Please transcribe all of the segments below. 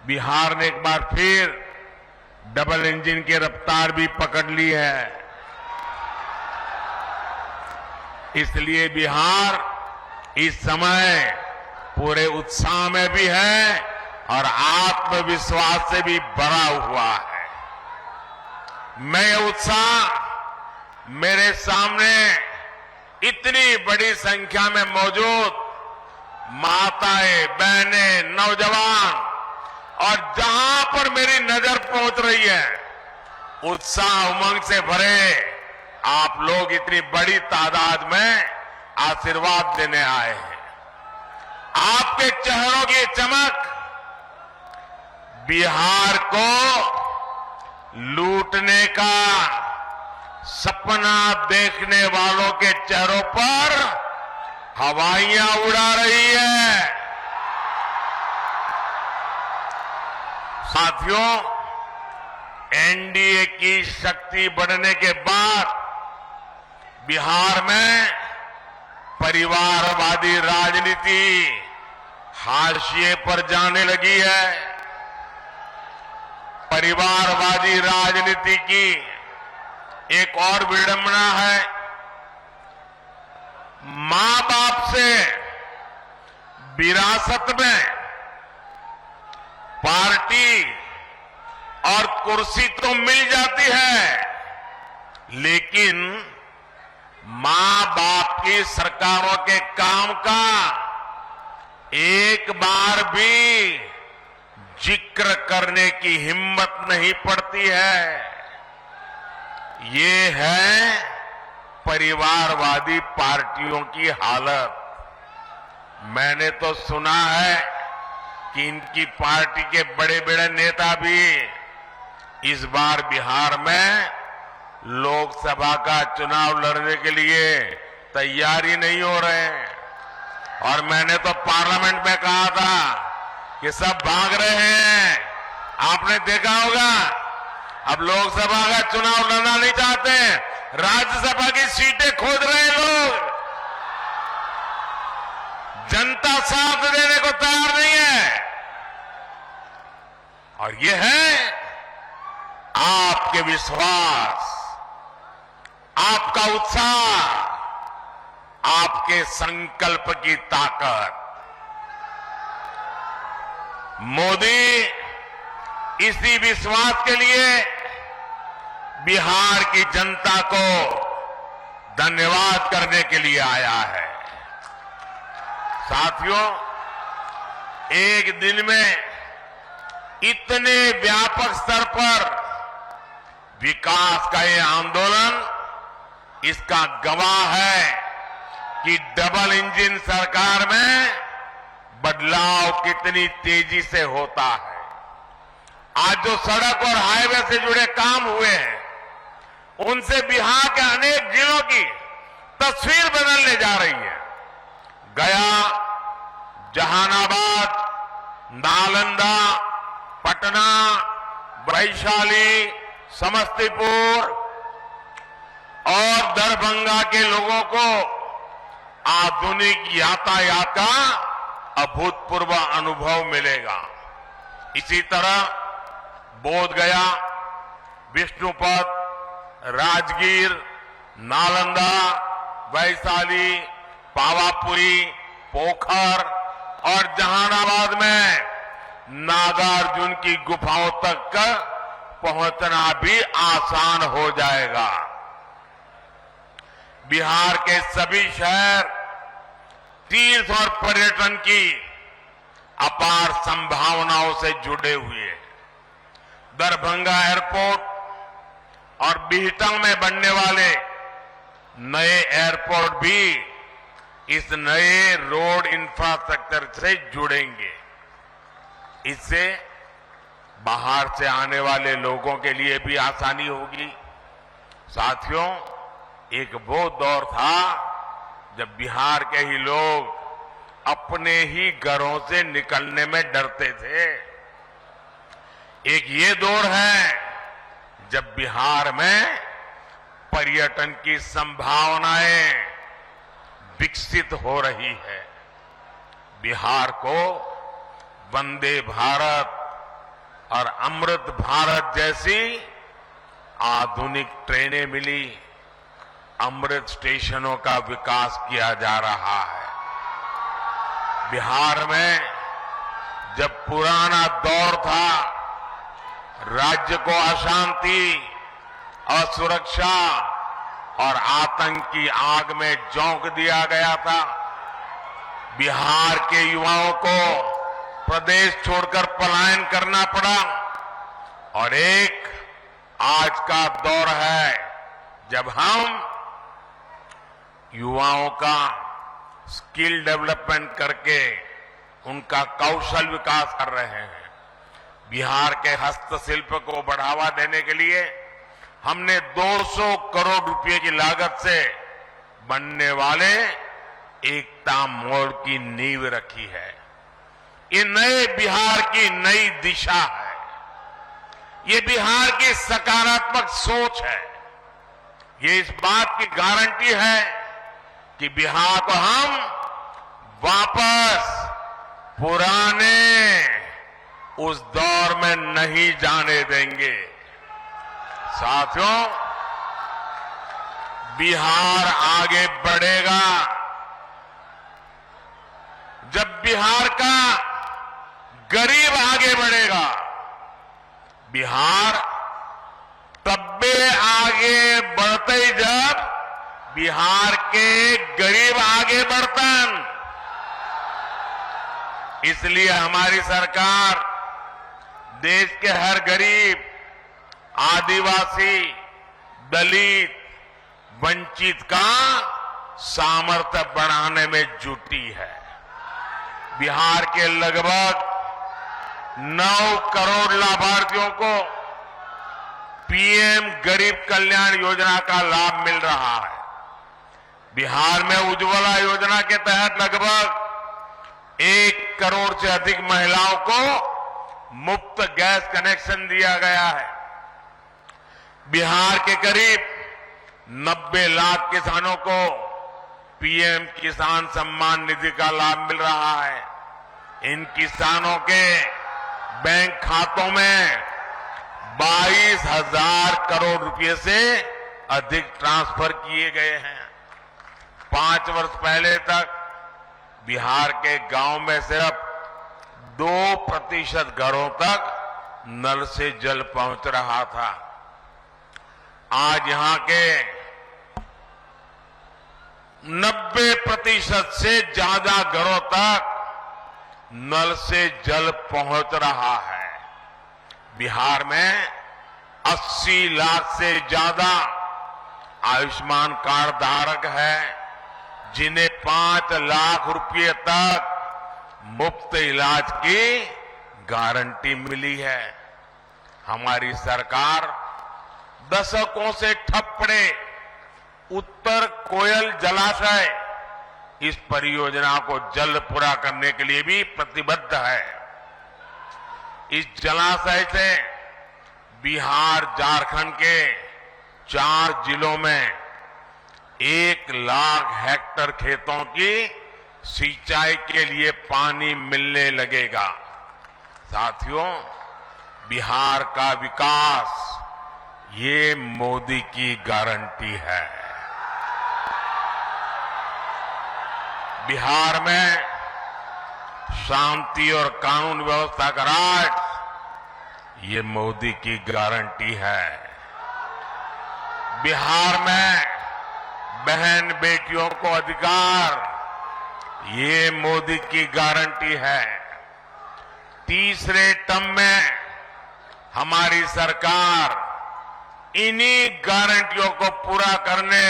बिहार ने एक बार फिर डबल इंजन की रफ्तार भी पकड़ ली है। इसलिए बिहार इस समय पूरे उत्साह में भी है और आत्मविश्वास से भी भरा हुआ है। मैं ये उत्साह मेरे सामने इतनी बड़ी संख्या में मौजूद माताएं, बहनें, नौजवान और जहां पर मेरी नजर पहुंच रही है, उत्साह उमंग से भरे आप लोग इतनी बड़ी तादाद में आशीर्वाद देने आए हैं। आपके चेहरों की चमक बिहार को लूटने का सपना देखने वालों के चेहरों पर हवाइयां उड़ा रही है। साथियों, एनडीए की शक्ति बढ़ने के बाद बिहार में परिवारवादी राजनीति हाशिए पर जाने लगी है। परिवारवादी राजनीति की एक और विडंबना है, मां बाप से विरासत में पार्टी और कुर्सी तो मिल जाती है, लेकिन मां बाप की सरकारों के काम का एक बार भी जिक्र करने की हिम्मत नहीं पड़ती है। ये है परिवारवादी पार्टियों की हालत। मैंने तो सुना है कि इनकी पार्टी के बड़े बड़े नेता भी इस बार बिहार में लोकसभा का चुनाव लड़ने के लिए तैयारी नहीं हो रहे हैं। और मैंने तो पार्लियामेंट में कहा था कि सब भाग रहे हैं। आपने देखा होगा, अब लोकसभा का चुनाव लड़ना नहीं चाहते, राज्यसभा की सीटें खोज रहे हैं लोग। जनता साथ देने को तैयार नहीं है। और ये है आपके विश्वास, आपका उत्साह, आपके संकल्प की ताकत। मोदी इसी विश्वास के लिए बिहार की जनता को धन्यवाद करने के लिए आया है। साथियों, एक दिन में इतने व्यापक स्तर पर विकास का ये आंदोलन इसका गवाह है कि डबल इंजन सरकार में बदलाव कितनी तेजी से होता है। आज जो सड़क और हाईवे से जुड़े काम हुए हैं, उनसे बिहार के अनेक जिलों की तस्वीर बदलने जा रही है। गया, जहानाबाद, नालंदा, पटना, वैशाली, समस्तीपुर और दरभंगा के लोगों को आधुनिक यातायात का अभूतपूर्व अनुभव मिलेगा। इसी तरह बोधगया, विष्णुपद, राजगीर, नालंदा, वैशाली, पावापुरी, पोखर और जहानाबाद में नागार्जुन की गुफाओं तक पहुंचना भी आसान हो जाएगा। बिहार के सभी शहर तीर्थ और पर्यटन की अपार संभावनाओं से जुड़े हुए हैं। दरभंगा एयरपोर्ट और बिहटा में बनने वाले नए एयरपोर्ट भी इस नए रोड इंफ्रास्ट्रक्चर से जुड़ेंगे। इससे बाहर से आने वाले लोगों के लिए भी आसानी होगी। साथियों, एक वो दौर था जब बिहार के ही लोग अपने ही घरों से निकलने में डरते थे। एक ये दौर है जब बिहार में पर्यटन की संभावनाएं विकसित हो रही है। बिहार को वंदे भारत और अमृत भारत जैसी आधुनिक ट्रेनें मिली, अमृत स्टेशनों का विकास किया जा रहा है। बिहार में जब पुराना दौर था, राज्य को अशांति, असुरक्षा और आतंक की आग में झोंक दिया गया था। बिहार के युवाओं को प्रदेश छोड़कर पलायन करना पड़ा और एक आज का दौर है जब हम युवाओं का स्किल डेवलपमेंट करके उनका कौशल विकास कर रहे हैं। बिहार के हस्तशिल्प को बढ़ावा देने के लिए हमने 200 करोड़ रुपए की लागत से बनने वाले एकता मॉल की नींव रखी है। ये नए बिहार की नई दिशा है। ये बिहार की सकारात्मक सोच है। ये इस बात की गारंटी है कि बिहार को हम वापस पुराने उस दौर में नहीं जाने देंगे। साथियों, बिहार आगे बढ़ेगा जब बिहार का गरीब आगे बढ़ेगा। बिहार तब्बे आगे बढ़ते जब बिहार के गरीब आगे बढ़तन। इसलिए हमारी सरकार देश के हर गरीब, आदिवासी, दलित, वंचित का सामर्थ्य बढ़ाने में जुटी है। बिहार के लगभग 9 करोड़ लाभार्थियों को पीएम गरीब कल्याण योजना का लाभ मिल रहा है। बिहार में उज्ज्वला योजना के तहत लगभग 1 करोड़ से अधिक महिलाओं को मुफ्त गैस कनेक्शन दिया गया है। बिहार के करीब 90 लाख किसानों को पीएम किसान सम्मान निधि का लाभ मिल रहा है। इन किसानों के बैंक खातों में 22,000 करोड़ रुपए से अधिक ट्रांसफर किए गए हैं। 5 वर्ष पहले तक बिहार के गांव में सिर्फ 2% घरों तक नल से जल पहुंच रहा था। आज यहां के 90% से ज्यादा घरों तक नल से जल पहुंच रहा है। बिहार में 80 लाख से ज्यादा आयुष्मान कार्ड धारक है, जिन्हें 5 लाख रुपए तक मुफ्त इलाज की गारंटी मिली है। हमारी सरकार दशकों से ठप पड़े उत्तर कोयल जलाशय, इस परियोजना को जल्द पूरा करने के लिए भी प्रतिबद्ध है। इस जलाशय से बिहार, झारखंड के 4 जिलों में 1 लाख हेक्टेयर खेतों की सिंचाई के लिए पानी मिलने लगेगा। साथियों, बिहार का विकास ये मोदी की गारंटी है। बिहार में शांति और कानून व्यवस्था का राज ये मोदी की गारंटी है। बिहार में बहन बेटियों को अधिकार ये मोदी की गारंटी है। तीसरे टर्म में हमारी सरकार इन्हीं गारंटियों को पूरा करने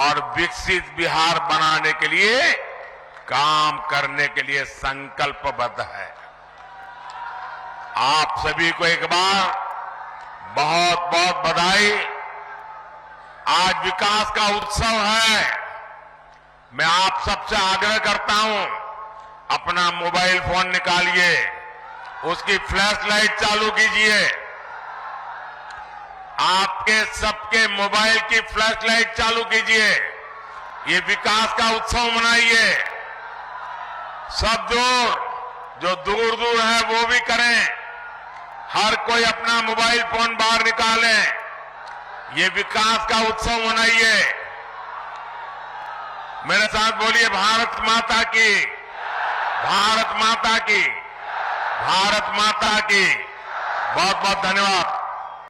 और विकसित बिहार बनाने के लिए काम करने के लिए संकल्पबद्ध है। आप सभी को एक बार बहुत बहुत बधाई। आज विकास का उत्सव है। मैं आप सबसे आग्रह करता हूं, अपना मोबाइल फोन निकालिए, उसकी फ्लैश लाइट चालू कीजिए। आपके सबके मोबाइल की फ्लैश लाइट चालू कीजिए। ये विकास का उत्सव मनाइए। सब जो दूर दूर है वो भी करें। हर कोई अपना मोबाइल फोन बाहर निकाले, ये विकास का उत्सव मनाइए। मेरे साथ बोलिए भारत माता की, भारत माता की, भारत माता की। बहुत बहुत धन्यवाद।